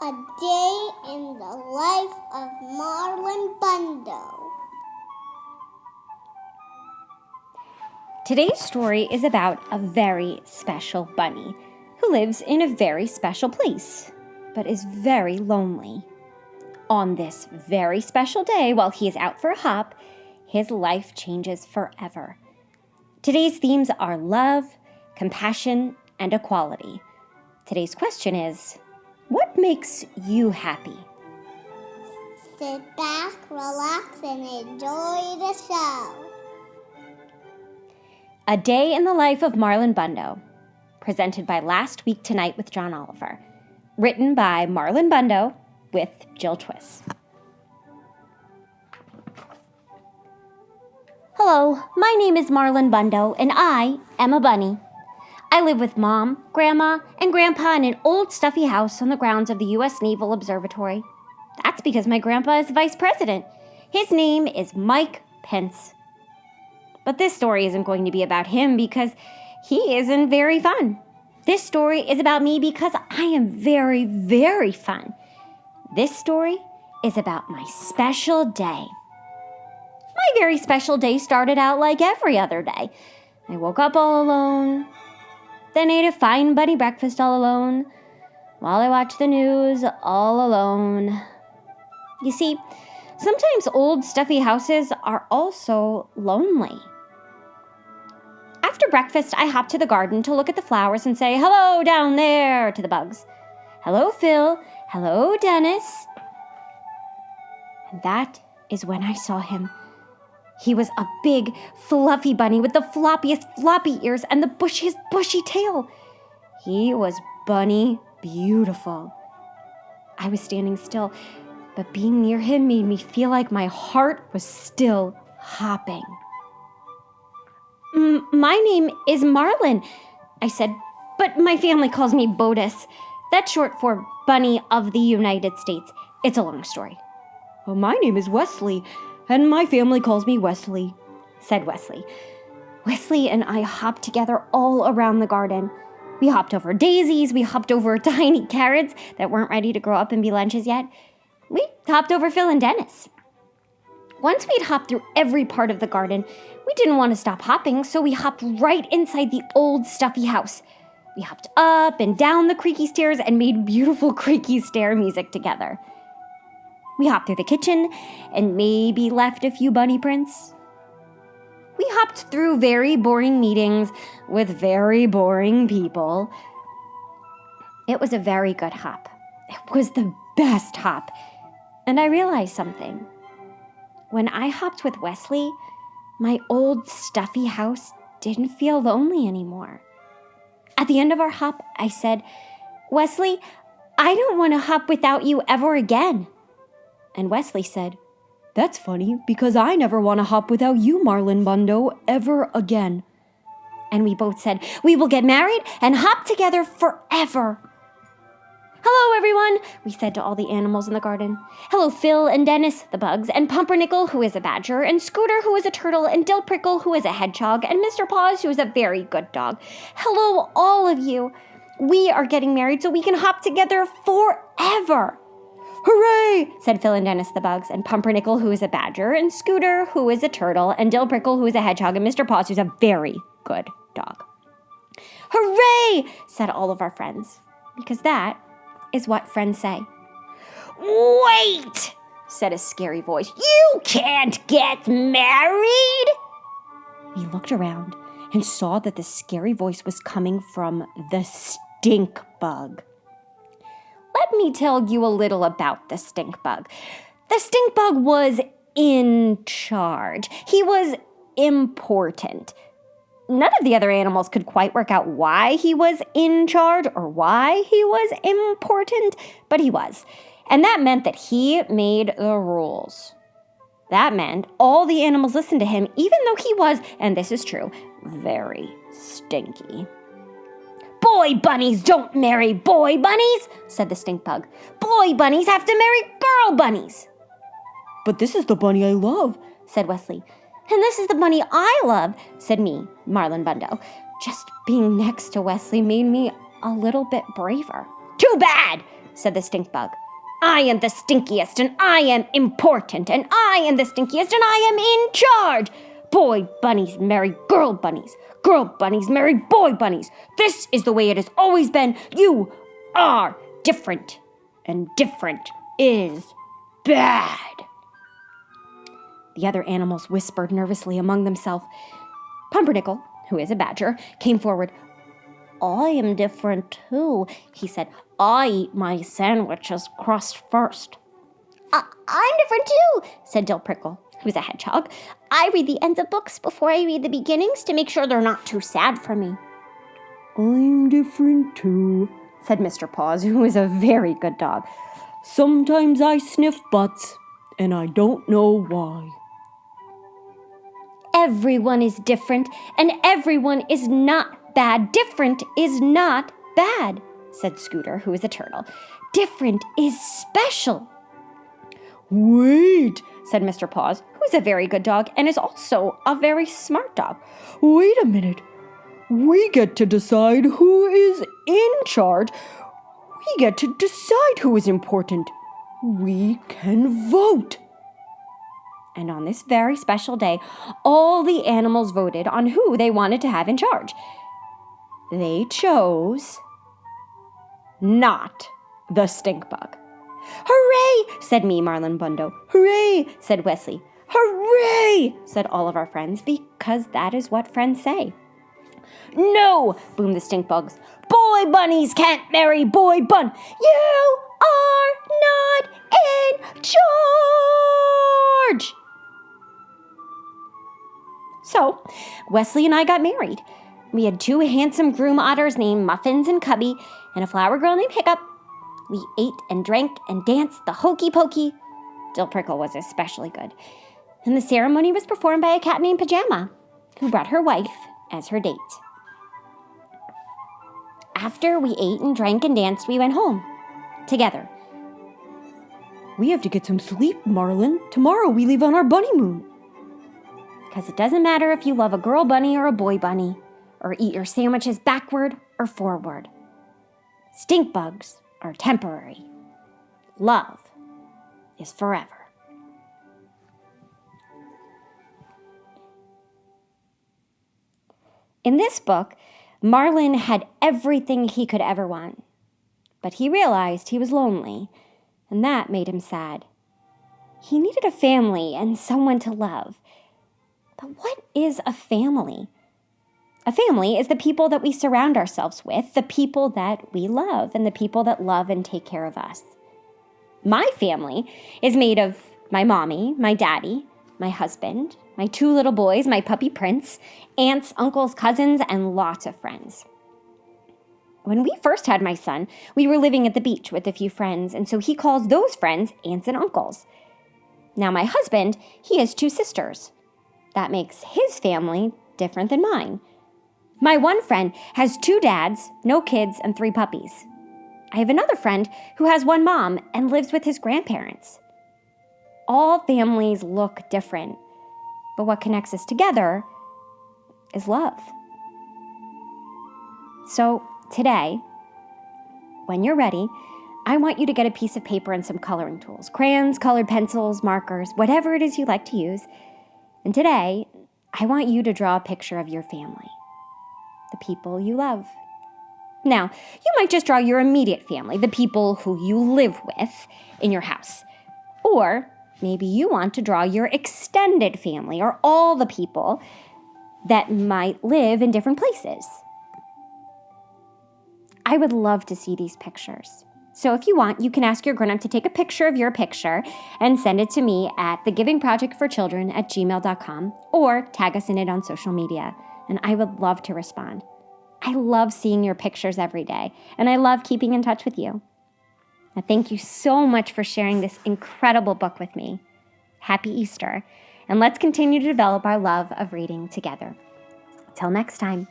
A day in the life of Marlon Bundo. Today's story is about a very special bunny who lives in a very special place, but is very lonely. On this very special day, while he is out for a hop, his life changes forever. Today's themes are love, compassion, and equality. Today's question is, what makes you happy? Sit back, relax, and enjoy the show. A Day in the Life of Marlon Bundo, presented by Last Week Tonight with John Oliver. Written by Marlon Bundo with Jill Twiss. Hello, my name is Marlon Bundo, and I am a bunny. I live with Mom, Grandma, and Grandpa in an old stuffy house on the grounds of the U.S. Naval Observatory. That's because my grandpa is vice president. His name is Mike Pence. But this story isn't going to be about him because he isn't very fun. This story is about me because I am very, very fun. This story is about my special day. My very special day started out like every other day. I woke up all alone, then ate a fine bunny breakfast all alone, while I watched the news all alone. You see, sometimes old stuffy houses are also lonely. After breakfast, I hopped to the garden to look at the flowers and say, "Hello down there," to the bugs. "Hello, Phil. Hello, Dennis." And that is when I saw him. He was a big, fluffy bunny with the floppiest floppy ears and the bushiest bushy tail. He was bunny beautiful. I was standing still, but being near him made me feel like my heart was still hopping. "My name is Marlon," I said, "but my family calls me Botus. That's short for Bunny of the United States. It's a long story." "Oh, my name is Wesley, and my family calls me Wesley," said Wesley. Wesley and I hopped together all around the garden. We hopped over daisies, we hopped over tiny carrots that weren't ready to grow up and be lunches yet. We hopped over Phil and Dennis. Once we'd hopped through every part of the garden, we didn't want to stop hopping, so we hopped right inside the old stuffy house. We hopped up and down the creaky stairs and made beautiful creaky stair music together. We hopped through the kitchen and maybe left a few bunny prints. We hopped through very boring meetings with very boring people. It was a very good hop. It was the best hop. And I realized something. When I hopped with Wesley, my old stuffy house didn't feel lonely anymore. At the end of our hop, I said, "Wesley, I don't want to hop without you ever again." And Wesley said, "That's funny, because I never want to hop without you, Marlon Bundo, ever again." And we both said, "We will get married and hop together forever." "Hello, everyone," we said to all the animals in the garden. "Hello, Phil and Dennis, the bugs, and Pumpernickel, who is a badger, and Scooter, who is a turtle, and Dill Prickle, who is a hedgehog, and Mr. Paws, who is a very good dog. Hello, all of you. We are getting married so we can hop together forever." "Hooray!" said Phil and Dennis the bugs, and Pumpernickel, who is a badger, and Scooter, who is a turtle, and Dill Prickle, who is a hedgehog, and Mr. Paws, who is a very good dog. "Hooray!" said all of our friends, because that is what friends say. "Wait!" said a scary voice. "You can't get married!" We looked around and saw that the scary voice was coming from the stink bug. Let me tell you a little about the stink bug. The stink bug was in charge. He was important. None of the other animals could quite work out why he was in charge or why he was important, but he was. And that meant that he made the rules. That meant all the animals listened to him, even though he was, and this is true, very stinky. "Boy bunnies don't marry boy bunnies," said the stink bug. "Boy bunnies have to marry girl bunnies." "But this is the bunny I love," said Wesley. "And this is the bunny I love," said me, Marlon Bundo. Just being next to Wesley made me a little bit braver. "Too bad," said the stink bug. I am the stinkiest, and I am important, and I am the stinkiest, and I am in charge. Boy bunnies marry girl bunnies. Girl bunnies marry boy bunnies. This is the way it has always been. You are different, and different is bad. The other animals whispered nervously among themselves. Pumpernickel, who is a badger, came forward. I am different too, he said. I eat my sandwiches crust first. I'm different too, said Dill Prickle, who's a hedgehog. I read the ends of books before I read the beginnings to make sure they're not too sad for me. I'm different too, said Mr. Paws, who is a very good dog. Sometimes I sniff butts, and I don't know why. Everyone is different, and everyone is not bad. Different is not bad, said Scooter, who is a turtle. Different is special. Wait, said Mr. Paws, who's a very good dog and is also a very smart dog. Wait a minute. We get to decide who is in charge. We get to decide who is important. We can vote. And on this very special day, all the animals voted on who they wanted to have in charge. They chose not the stink bug. Hooray, said me, Marlon, Bundo. Hooray, said Wesley. Hooray, said all of our friends, because that is what friends say. No, boomed the stink bugs. Boy bunnies can't marry boy bun. You are not in charge. So, Wesley and I got married. We had 2 handsome groom otters named Muffins and Cubby, and a flower girl named Hiccup. We ate and drank and danced the hokey pokey. Dill Prickle was especially good. And the ceremony was performed by a cat named Pajama, who brought her wife as her date. After we ate and drank and danced, we went home together. We have to get some sleep, Marlon. Tomorrow we leave on our bunny moon. Because it doesn't matter if you love a girl bunny or a boy bunny, or eat your sandwiches backward or forward. Stink bugs are temporary. Love is forever. In this book, Marlon had everything he could ever want, but he realized he was lonely, and that made him sad. He needed a family and someone to love. But what is a family? A family is the people that we surround ourselves with, the people that we love, and the people that love and take care of us. My family is made of my mommy, my daddy, my husband, my 2 little boys, my puppy Prince, aunts, uncles, cousins, and lots of friends. When we first had my son, we were living at the beach with a few friends, and so he calls those friends aunts and uncles. Now my husband, he has 2 sisters. That makes his family different than mine. My one friend has 2 dads, no kids, and 3 puppies. I have another friend who has 1 mom and lives with his grandparents. All families look different, but what connects us together is love. So today, when you're ready, I want you to get a piece of paper and some coloring tools, crayons, colored pencils, markers, whatever it is you like to use. And today, I want you to draw a picture of your family, the people you love. Now, you might just draw your immediate family, the people who you live with in your house. Or maybe you want to draw your extended family, or all the people that might live in different places. I would love to see these pictures. So if you want, you can ask your grown-up to take a picture of your picture and send it to me at thegivingprojectforchildren@gmail.com, or tag us in it on social media, and I would love to respond. I love seeing your pictures every day, and I love keeping in touch with you. Now, thank you so much for sharing this incredible book with me. Happy Easter, and let's continue to develop our love of reading together. Till next time.